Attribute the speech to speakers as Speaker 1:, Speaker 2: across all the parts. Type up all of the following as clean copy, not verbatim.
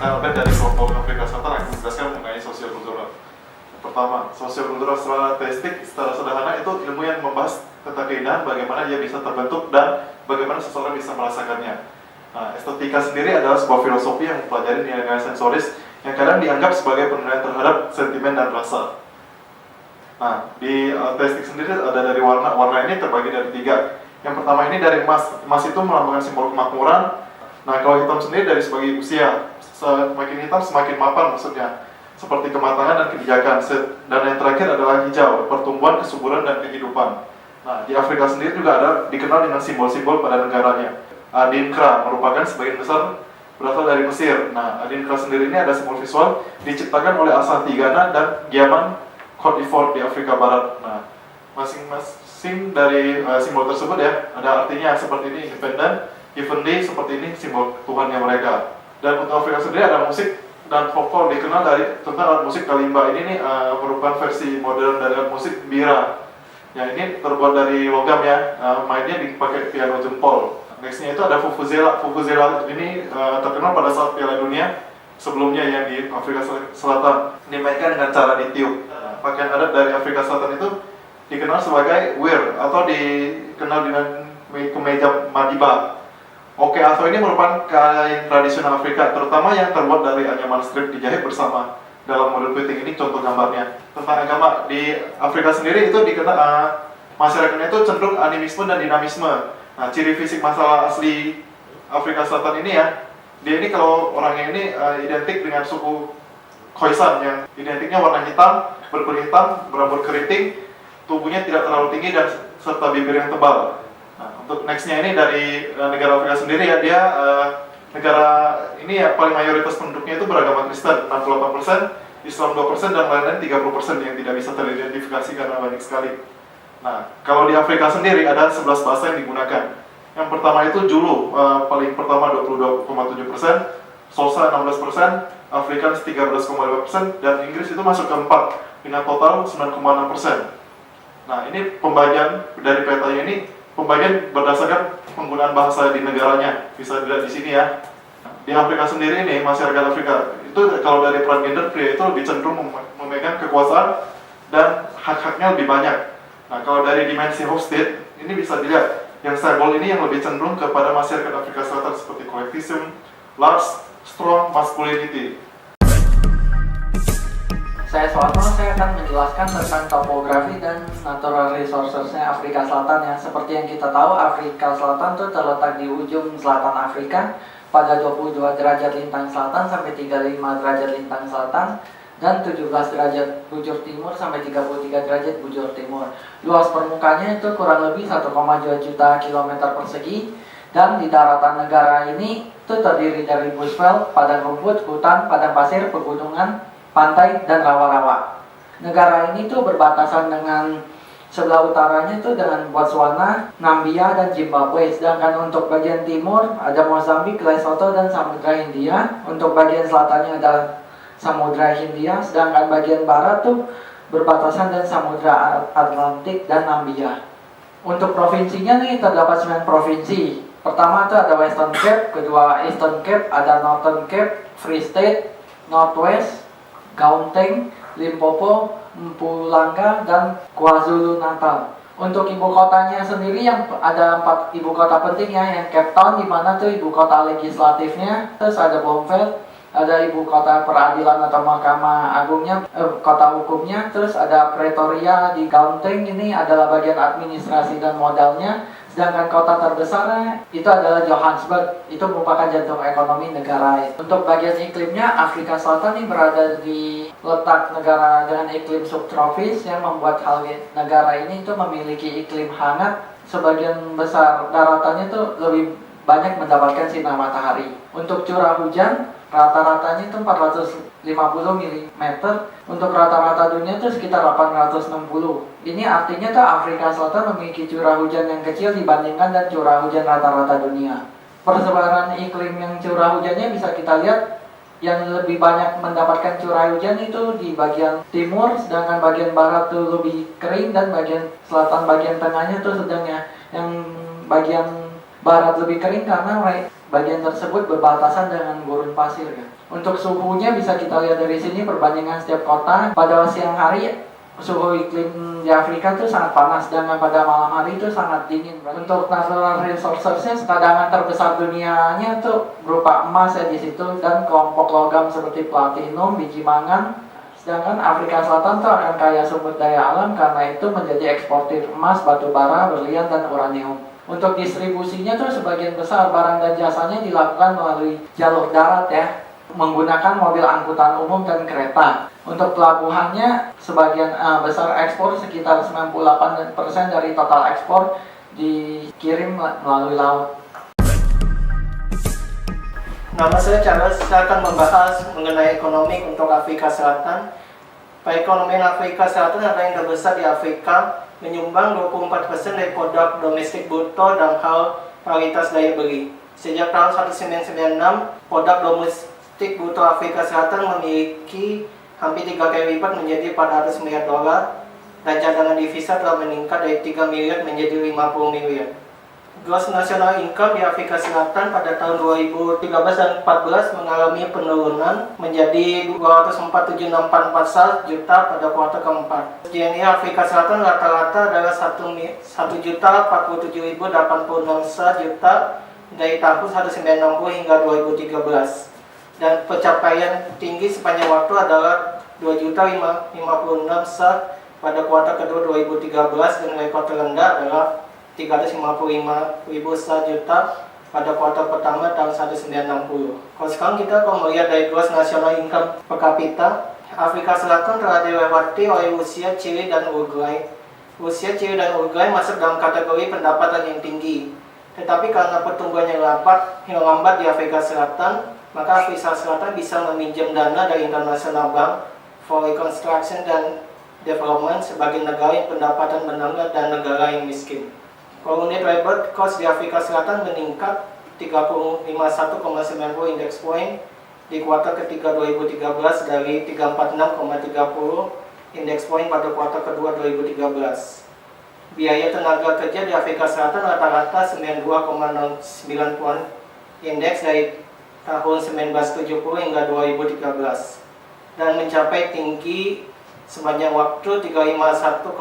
Speaker 1: elemen dari kelompok Afrika Selatan yang menjelaskan mengenai sosial kultural. Pertama, sosial kultural statistik secara sederhana itu ilmu yang membahas tentang keindahan, bagaimana ia bisa terbentuk dan bagaimana seseorang bisa merasakannya. Nah, estetika sendiri adalah sebuah filosofi yang mempelajari nilai-nilai sensoris yang kadang dianggap sebagai penilaian terhadap sentimen dan rasa. Nah, di statistik sendiri ada dari warna. Warna ini terbagi dari 3. Yang pertama ini dari emas. Emas itu melambangkan simbol kemakmuran. Nah, kalau hitam sendiri dari sebagai usia. Semakin hitam semakin mapan maksudnya, seperti kematangan dan kebijakan. Dan yang terakhir adalah hijau, pertumbuhan, kesuburan, dan kehidupan. Nah, di Afrika sendiri juga ada dikenal dengan simbol-simbol pada negaranya. Adinkra merupakan sebagian besar berasal dari Mesir. Nah, Adinkra sendiri ini ada simbol visual diciptakan oleh Ashanti Ghana dan Giaman Cote d'Ivoire di Afrika Barat. Nah, masing-masing dari simbol tersebut ya ada artinya seperti ini independen, Givenchy seperti ini simbol Tuhannya mereka. Dan untuk Afrika sendiri ada musik dan folklore dikenal dari tentang alat musik kalimba. Ini nih merupakan versi modern dari alat musik bira. Ya, ini terbuat dari logam ya, mainnya dipakai piano jempol. Nextnya itu ada Vuvuzela. Vuvuzela ini terkenal pada saat Piala Dunia sebelumnya yang di Afrika Selatan, dimainkan dengan cara ditiup. Pakaian adat dari Afrika Selatan itu dikenal sebagai wir atau dikenal dengan kemeja madiba. Oke, atau ini merupakan kain tradisional Afrika, terutama yang terbuat dari anyaman strip dijahit bersama. Dalam model fitting ini contoh gambarnya. Tentang agama di Afrika sendiri itu dikenal masyarakatnya itu cenderung animisme dan dinamisme. Nah, ciri fisik masalah asli Afrika Selatan ini ya, dia ini kalau orangnya ini identik dengan suku Khoisan yang identiknya warna hitam, berkulit hitam, berambut keriting, tubuhnya tidak terlalu tinggi dan serta bibir yang tebal. Nah, untuk nextnya ini dari negara Afrika sendiri ya, dia negara ini ya paling mayoritas penduduknya itu beragama Kristen 68%, Islam 2% dan lain-lain 30% yang tidak bisa teridentifikasi karena banyak sekali. Nah, kalau di Afrika sendiri ada 11 bahasa yang digunakan. Yang pertama itu Zulu, paling pertama 22,7%, Xhosa 16%, Afrikaans 13,5%, dan Inggris itu masuk ke 4 dengan total 9,6%. Nah, ini pembagian dari petanya ini, pembagian berdasarkan penggunaan bahasa di negaranya. Bisa dilihat di sini ya. Di Afrika sendiri ini, masyarakat Afrika itu kalau dari peran gender, pria itu lebih cenderung memegang kekuasaan dan hak-haknya lebih banyak. Nah, kalau dari dimensi Hofstede, ini bisa dilihat yang simbol ini yang lebih cenderung kepada masyarakat Afrika Selatan seperti collectivism, large, strong masculinity.
Speaker 2: Saya akan menjelaskan tentang topografi dan natural resources-nya Afrika Selatan ya. Seperti yang kita tahu, Afrika Selatan itu terletak di ujung selatan Afrika pada 22 derajat lintang selatan sampai 35 derajat lintang selatan dan 17 derajat bujur timur sampai 33 derajat bujur timur. Luas permukaannya itu kurang lebih 1,2 juta kilometer persegi, dan di daratan negara ini itu terdiri dari bushveld, padang rumput, hutan, padang pasir, pegunungan, pantai, dan rawa-rawa. Negara ini tuh berbatasan dengan sebelah utaranya itu dengan Botswana, Nambia, dan Zimbabwe. Sedangkan untuk bagian timur ada Mozambik, Lesotho, dan Samudra Hindia. Untuk bagian selatannya ada Samudra Hindia, sedangkan bagian barat tuh berbatasan dengan Samudra Atlantik dan Nambia. Untuk provinsinya nih terdapat 9 provinsi. Pertama itu ada Western Cape, kedua Eastern Cape, ada Northern Cape, Free State, Northwest, Gauteng, Limpopo, Mpumalanga, dan KwaZulu Natal. Untuk ibu kotanya sendiri yang ada 4 ibu kota penting ya, yang Cape Town di mana tuh ibu kota legislatifnya, terus ada Bomveld, ada ibu kota peradilan atau mahkamah agungnya, kota hukumnya, terus ada Pretoria di Gauteng, ini adalah bagian administrasi dan modalnya. Sedangkan kota terbesarnya itu adalah Johannesburg, itu merupakan jantung ekonomi negara. Untuk bagian iklimnya, Afrika Selatan ini berada di letak negara dengan iklim subtropis yang membuat negara ini itu memiliki iklim hangat. Sebagian besar daratannya itu lebih banyak mendapatkan sinar matahari. Untuk curah hujan, rata-ratanya itu 450 mm. Untuk rata-rata dunia itu sekitar 860. Ini artinya tuh Afrika Selatan memiliki curah hujan yang kecil dibandingkan dan curah hujan rata-rata dunia. Persebaran iklim yang curah hujannya bisa kita lihat, yang lebih banyak mendapatkan curah hujan itu di bagian timur, sedangkan bagian barat tuh lebih kering, dan bagian selatan bagian tengahnya tuh sedang ya. Yang bagian barat lebih kering karena bagian tersebut berbatasan dengan gurun pasir ya. Untuk suhunya bisa kita lihat dari sini perbandingan setiap kota. Pada siang hari suhu iklim di Afrika itu sangat panas, dan pada malam hari itu sangat dingin. Untuk natural resources-nya, cadangan terbesar dunianya itu berupa emas ya di situ, dan kelompok logam seperti platinum, biji mangan. Sedangkan Afrika Selatan itu akan kaya sumber daya alam karena itu menjadi eksportir emas, batu bara, berlian, dan uranium. Untuk distribusinya tuh sebagian besar barang dan jasanya dilakukan melalui jalur darat ya, menggunakan mobil angkutan umum dan kereta. Untuk pelabuhannya sebagian besar ekspor sekitar 98% dari total ekspor dikirim melalui laut.
Speaker 3: Nama saya Charles, saya akan membahas mengenai ekonomi untuk Afrika Selatan. Perekonomian Afrika Selatan adalah yang terbesar di Afrika, menyumbang 24% dari produk domestik bruto dan hal paritas daya beli. Sejak tahun 1996, produk domestik bruto Afrika Selatan memiliki hampir 3 kali lipat menjadi 400 miliar dolar, dan cadangan devisa telah meningkat dari 3 miliar menjadi 50 miliar. Gross National Income di Afrika Selatan pada tahun 2013 dan 2014 mengalami penurunan menjadi 247,644 juta pada kuartal keempat. GNI Afrika Selatan rata-rata adalah 1.047.086 juta dari tahun 1960 hingga 2013. Dan pencapaian tinggi sepanjang waktu adalah 2.056 pada kuartal kedua 2013, dan rekor terendah adalah 355.000 juta pada kuartal pertama tahun 1960. Kalau sekarang kita melihat dari gross national income per kapita, Afrika Selatan telah dilewati oleh Rusia, Chili, dan Uruguay. Rusia, Chili, dan Uruguay masuk dalam kategori pendapatan yang tinggi. Tetapi karena pertumbuhannya lambat di Afrika Selatan, maka Afrika Selatan bisa meminjam dana dari International Bank for Reconstruction and Development sebagai negara yang pendapatan menengah dan negara yang miskin. Kalau unit labor cost di Afrika Selatan meningkat 351,90 index point di kuartal ketiga 2013 dari 346,30 index point pada kuartal kedua 2013. Biaya tenaga kerja di Afrika Selatan rata-rata 92,09 poin indeks dari tahun 1970 hingga 2013, dan mencapai tinggi sepanjang waktu 351,9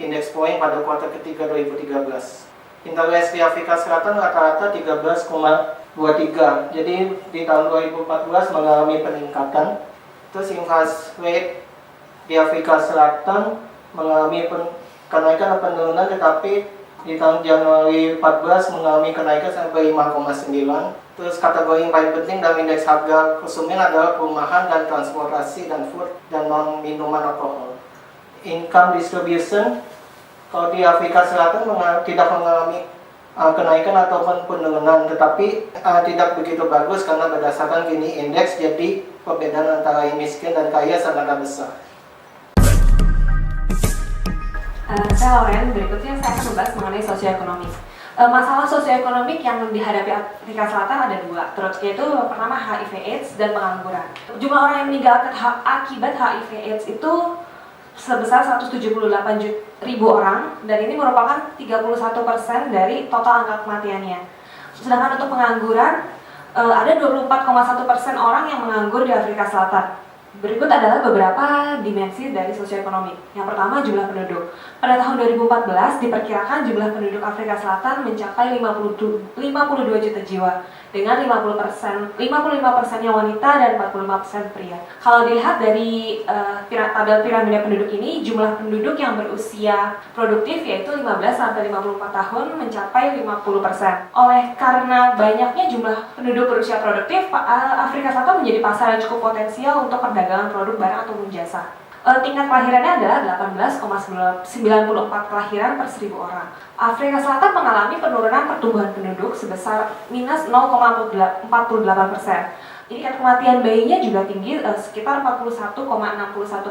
Speaker 3: indeks poin pada kuartal ketiga 2013. Interest di Afrika Selatan rata-rata 13,23. Jadi di tahun 2014 mengalami peningkatan. Terus inflasi rate di Afrika Selatan mengalami kenaikan atau penurunan, tetapi di tahun Januari 14 mengalami kenaikan sampai 5,9. Terus kategori yang paling penting dalam indeks harga konsumen adalah perumahan dan transportasi dan food dan non-minuman alkohol. Income distribution, kalau di Afrika Selatan tidak mengalami kenaikan ataupun penurunan, tetapi tidak begitu bagus karena berdasarkan Gini Index, jadi perbedaan antara yang miskin dan kaya sangatlah besar.
Speaker 4: Saya Lauren, berikutnya saya akan membahas mengenai sosioekonomi. Masalah sosioekonomik yang dihadapi Afrika Selatan ada dua, yaitu pertama HIV/AIDS dan pengangguran. Jumlah orang yang meninggal akibat HIV/AIDS itu sebesar 178.000 orang, dan ini merupakan 31% dari total angka kematiannya. Sedangkan untuk pengangguran, ada 24,1% orang yang menganggur di Afrika Selatan. Berikut adalah beberapa dimensi dari sosioekonomi. Yang pertama, jumlah penduduk. Pada tahun 2014 diperkirakan jumlah penduduk Afrika Selatan mencapai 52 juta jiwa, dengan 55%-nya wanita dan 45% pria. Kalau dilihat dari tabel piramida penduduk ini, jumlah penduduk yang berusia produktif yaitu 15-54 tahun mencapai 50%. Karena banyaknya jumlah penduduk berusia produktif, Afrika Selatan menjadi pasar yang cukup potensial untuk perdagangan produk barang ataupun jasa. Tingkat kelahirannya adalah 18,94 kelahiran per 1.000 orang. Afrika Selatan mengalami penurunan pertumbuhan penduduk sebesar minus 0,48%. Tingkat kematian bayinya juga tinggi, sekitar 41,61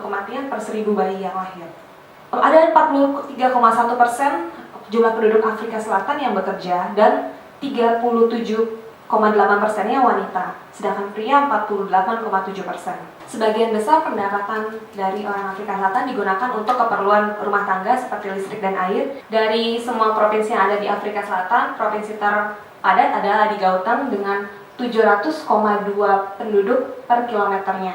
Speaker 4: kematian per 1.000 bayi yang lahir. Ada 43,1% jumlah penduduk Afrika Selatan yang bekerja, dan 37,9% 48,8%-nya wanita, sedangkan pria 48,7%. Sebagian besar pendapatan dari orang Afrika Selatan digunakan untuk keperluan rumah tangga seperti listrik dan air. Dari semua provinsi yang ada di Afrika Selatan, provinsi terpadat adalah di Gauteng dengan 700,2 penduduk per kilometernya.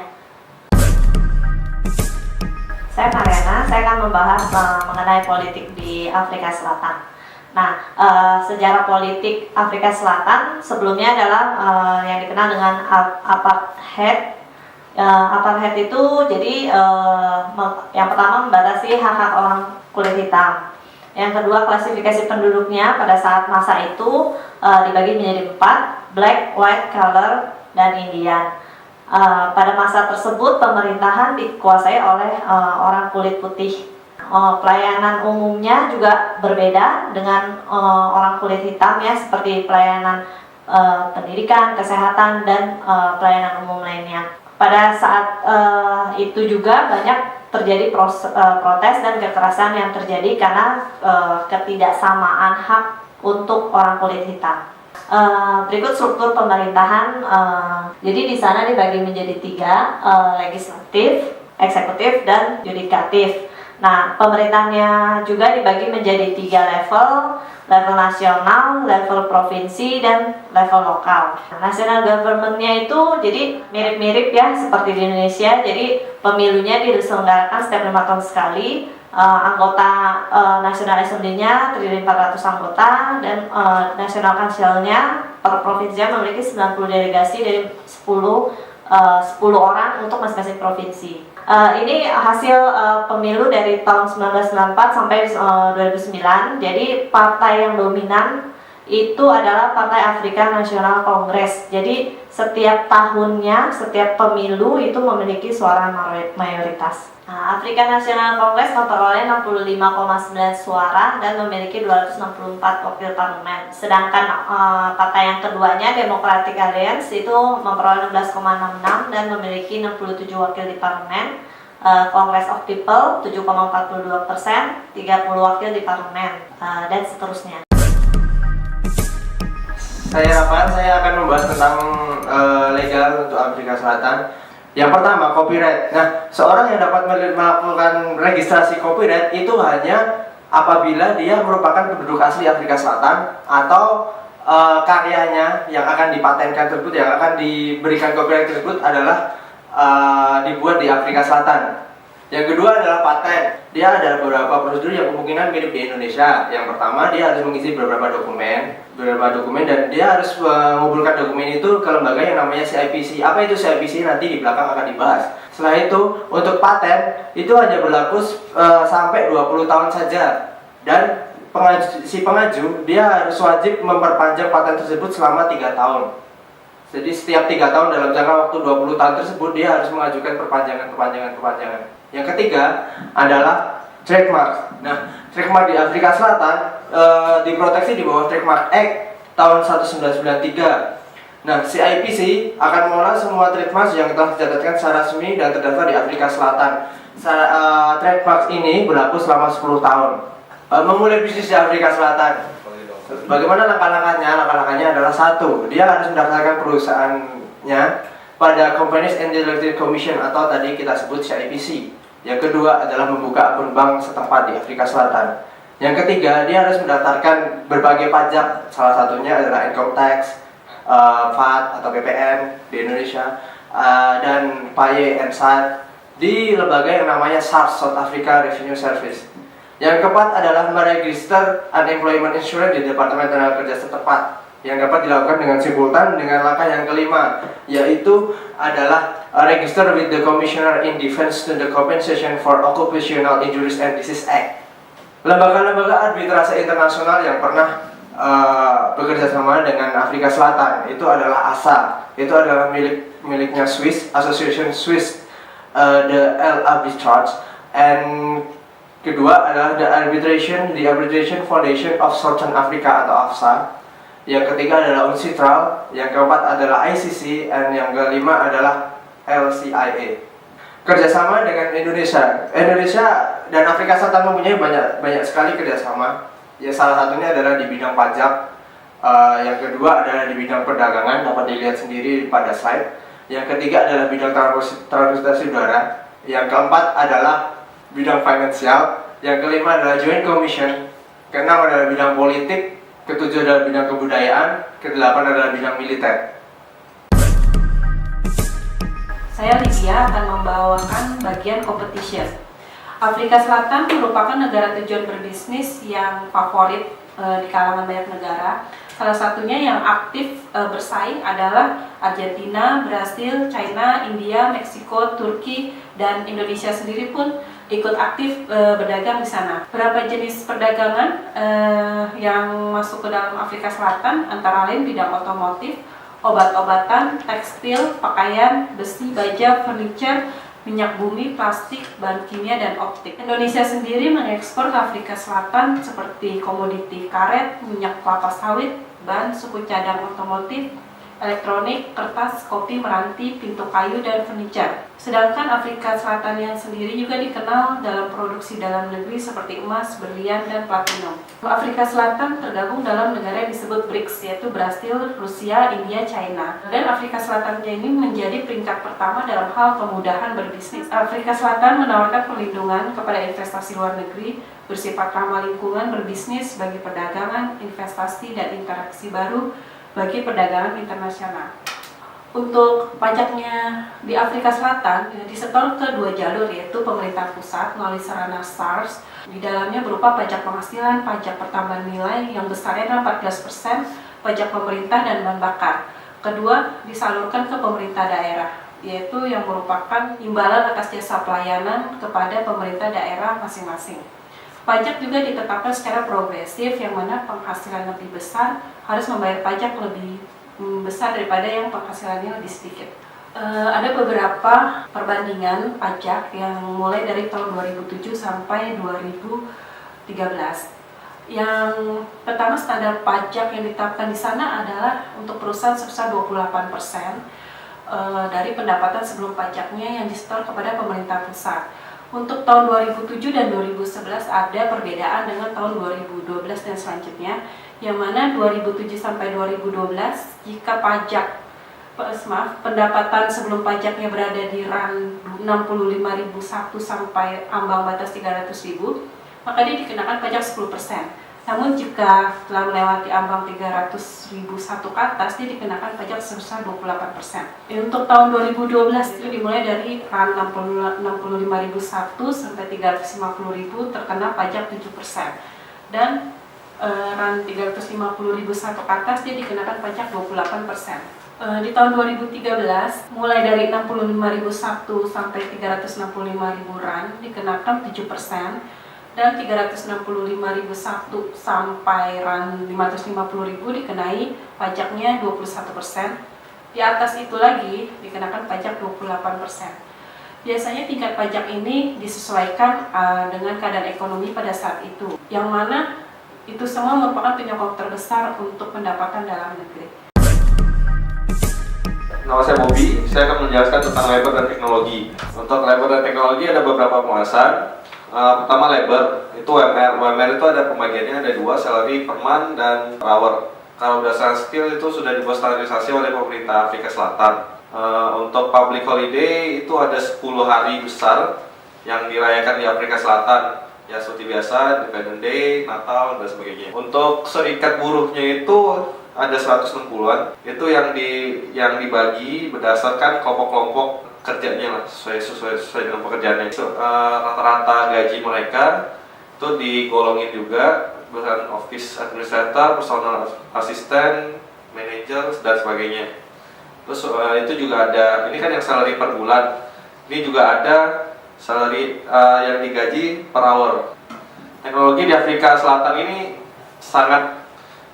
Speaker 5: Saya Mariana, saya akan membahas mengenai politik di Afrika Selatan. Nah, sejarah politik Afrika Selatan sebelumnya adalah yang dikenal dengan apartheid. Apartheid itu jadi yang pertama membatasi hak-hak orang kulit hitam. Yang kedua, klasifikasi penduduknya pada saat masa itu dibagi menjadi 4, black, white, color, dan Indian. Pada masa tersebut pemerintahan dikuasai oleh orang kulit putih. Pelayanan umumnya juga berbeda dengan orang kulit hitam ya, seperti pelayanan pendidikan, kesehatan, dan pelayanan umum lainnya. Pada saat itu juga banyak terjadi protes dan kekerasan yang terjadi karena ketidaksamaan hak untuk orang kulit hitam. Berikut struktur pemerintahan. Jadi di sana dibagi menjadi 3, legislatif, eksekutif, dan yudikatif. Nah, pemerintahannya juga dibagi menjadi 3 level nasional, level provinsi, dan level lokal. National government-nya itu jadi mirip-mirip ya seperti di Indonesia. Jadi pemilunya diselenggarakan setiap 5 tahun sekali. Anggota National Assembly-nya terdiri 400 anggota, dan National Council-nya per provinsinya memiliki 90 delegasi dari 10 orang untuk masing-masing provinsi. Ini hasil pemilu dari tahun 1994 sampai 2009. Jadi partai yang dominan itu adalah Partai Afrika Nasional Kongres. Jadi setiap tahunnya, setiap pemilu itu memiliki suara mayoritas. Afrika Nasional Kongres memperoleh 65,9 suara dan memiliki 264 wakil parlemen. Sedangkan partai yang keduanya, Democratic Alliance, itu memperoleh 16,66 dan memiliki 67 wakil di parlemen. Congress of People 7,42%, 30 wakil di parlemen, dan seterusnya.
Speaker 6: Saya Rapan, saya akan membahas tentang legal untuk Afrika Selatan. Yang pertama, copyright. Nah, seorang yang dapat melakukan registrasi copyright itu hanya apabila dia merupakan penduduk asli Afrika Selatan atau karyanya yang akan dipatenkan tersebut, yang akan diberikan copyright tersebut adalah dibuat di Afrika Selatan. Yang kedua adalah paten. Dia ada beberapa prosedur yang kemungkinan mirip di Indonesia. Yang pertama, dia harus mengisi beberapa dokumen dan dia harus mengumpulkan dokumen itu ke lembaga yang namanya CIPC. Apa itu CIPC? Nanti di belakang akan dibahas. Setelah itu, untuk paten itu hanya berlaku sampai 20 tahun saja. Dan si pengaju dia harus wajib memperpanjang paten tersebut selama 3 tahun. Jadi setiap 3 tahun dalam jangka waktu 20 tahun tersebut dia harus mengajukan perpanjangan. Yang ketiga adalah trademark. Nah, trademark di Afrika Selatan diproteksi di bawah Trademark Act tahun 1993. Nah, CIPC akan mengelola semua trademark yang telah dicatatkan secara resmi dan terdaftar di Afrika Selatan. Trademark ini berlaku selama 10 tahun. Memulai bisnis di Afrika Selatan. Bagaimana langkah-langkahnya? Langkah-langkahnya adalah 1, dia harus mendaftarkan perusahaannya pada Companies and Intellectual Commission atau tadi kita sebut CIPC. Yang kedua adalah membuka akun bank setempat di Afrika Selatan. Yang ketiga, dia harus mendaftarkan berbagai pajak. Salah satunya adalah income tax, VAT atau PPN di Indonesia, dan PAYE and SAT di lembaga yang namanya SARS, South Africa Revenue Service. Yang keempat adalah meregister unemployment insurance di Departemen Tenaga Kerja setempat, yang dapat dilakukan dengan simultan dengan langkah yang kelima, yaitu adalah register with the Commissioner in Defense to the Compensation for Occupational Injuries and Disease Act. Lembaga-lembaga arbitrase internasional yang pernah bekerja sama dengan Afrika Selatan itu adalah ASA, itu adalah miliknya Swiss, Association Swiss, the L Arbitrage, and kedua adalah the Arbitration Foundation of Southern Africa atau AFSA. Yang ketiga adalah UNCITRAL, yang keempat adalah ICC, dan yang kelima adalah LCIA. Kerjasama dengan Indonesia dan Afrika Selatan mempunyai banyak sekali kerjasama. Ya, salah satunya adalah di bidang pajak, Yang kedua adalah di bidang perdagangan, dapat dilihat sendiri pada slide. Yang ketiga adalah bidang transportasi udara. Yang keempat adalah bidang finansial. Yang kelima adalah joint commission. Keenam adalah bidang politik. Ketujuh adalah bidang kebudayaan. Kedelapan adalah bidang militer.
Speaker 4: Saya Lydia akan membawakan bagian competition. Afrika Selatan merupakan negara tujuan berbisnis yang favorit di kalangan banyak negara. Salah satunya yang aktif bersaing adalah Argentina, Brasil, China, India, Meksiko, Turki, dan Indonesia sendiri pun ikut aktif berdagang di sana. Berapa jenis perdagangan yang masuk ke dalam Afrika Selatan antara lain bidang otomotif, obat-obatan, tekstil, pakaian, besi, baja, furniture, minyak bumi, plastik, bahan kimia, dan optik. Indonesia sendiri mengekspor ke Afrika Selatan seperti komoditi karet, minyak kelapa sawit, ban, suku cadang otomotif, elektronik, kertas, kopi, meranti, pintu kayu, dan furniture. Sedangkan Afrika Selatan yang sendiri juga dikenal dalam produksi dalam negeri seperti emas, berlian, dan platinum. Afrika Selatan tergabung dalam negara yang disebut BRICS, yaitu Brasil, Rusia, India, China. Dan Afrika Selatan ini menjadi peringkat pertama dalam hal kemudahan berbisnis. Afrika Selatan menawarkan perlindungan kepada investasi luar negeri, bersifat ramah lingkungan, berbisnis bagi perdagangan, investasi, dan interaksi baru bagi perdagangan internasional. Untuk pajaknya di Afrika Selatan disetor ke dua jalur, yaitu pemerintah pusat melalui sarana SARS. Di dalamnya berupa pajak penghasilan, pajak pertambahan nilai yang besarnya adalah 14%, pajak pemerintah, dan bahan bakar. Kedua, disalurkan ke pemerintah daerah, yaitu yang merupakan imbalan atas jasa pelayanan kepada pemerintah daerah masing-masing. Pajak juga ditetapkan secara progresif, yang mana penghasilan lebih besar harus membayar pajak lebih besar daripada yang penghasilannya lebih sedikit. Ada beberapa perbandingan pajak yang mulai dari tahun 2007 sampai 2013. Yang pertama, standar pajak yang ditetapkan di sana adalah untuk perusahaan sebesar 28% dari pendapatan sebelum pajaknya yang disetor kepada pemerintah pusat. Untuk tahun 2007 dan 2011 ada perbedaan dengan tahun 2012 dan selanjutnya, yang mana 2007 sampai 2012 jika pendapatan sebelum pajaknya berada di RAN 65.001 sampai ambang batas 300.000, maka dia dikenakan pajak 10%. Namun jika telah melewati ambang 300.001 ke atas, dia dikenakan pajak sebesar 28%. Untuk tahun 2012 itu dimulai dari RAN 65.001 sampai 350.000 terkena pajak 7%. Dan RAN 350.001 ke atas dia dikenakan pajak 28%. Di tahun 2013 mulai dari 65.001 sampai 365.000 RAN dikenakan 7%, dan 365.001 sampai RAN 550.000 dikenai pajaknya 21%. Di atas itu lagi dikenakan pajak 28%. Biasanya tingkat pajak ini disesuaikan dengan keadaan ekonomi pada saat itu, yang mana itu semua merupakan penyokong terbesar untuk pendapatan dalam negeri.
Speaker 7: Nama saya Bobby, saya akan menjelaskan tentang labor dan teknologi. Untuk labor dan teknologi ada beberapa pembahasan. Pertama, labor, itu UMR. UMR itu ada pembagiannya, ada dua, salary per month dan per hour. Kalau berdasarkan skill itu sudah dibuat standarisasi oleh pemerintah Afrika Selatan. Untuk public holiday itu ada 10 hari besar yang dirayakan di Afrika Selatan. Ya seperti biasa, Independence Day, Natal, dan sebagainya. Untuk serikat buruhnya itu ada 160-an. Itu yang dibagi berdasarkan kelompok-kelompok kerjanya lah, sesuai dengan pekerjaannya. Rata-rata gaji mereka itu digolongin juga berdasarkan office administrator, personal assistant, manager, dan sebagainya. Terus itu juga ada, ini kan yang salary per bulan. Ini juga ada salary yang digaji per hour. Teknologi di Afrika Selatan ini sangat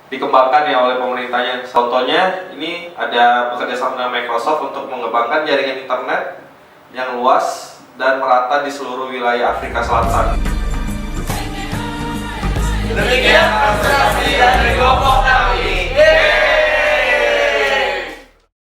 Speaker 7: dikembangkan ya oleh pemerintahnya. Contohnya ini ada bekerjasama dengan Microsoft untuk mengembangkan jaringan internet yang luas dan merata di seluruh wilayah Afrika Selatan.
Speaker 8: Demikian presentasi dari kelompok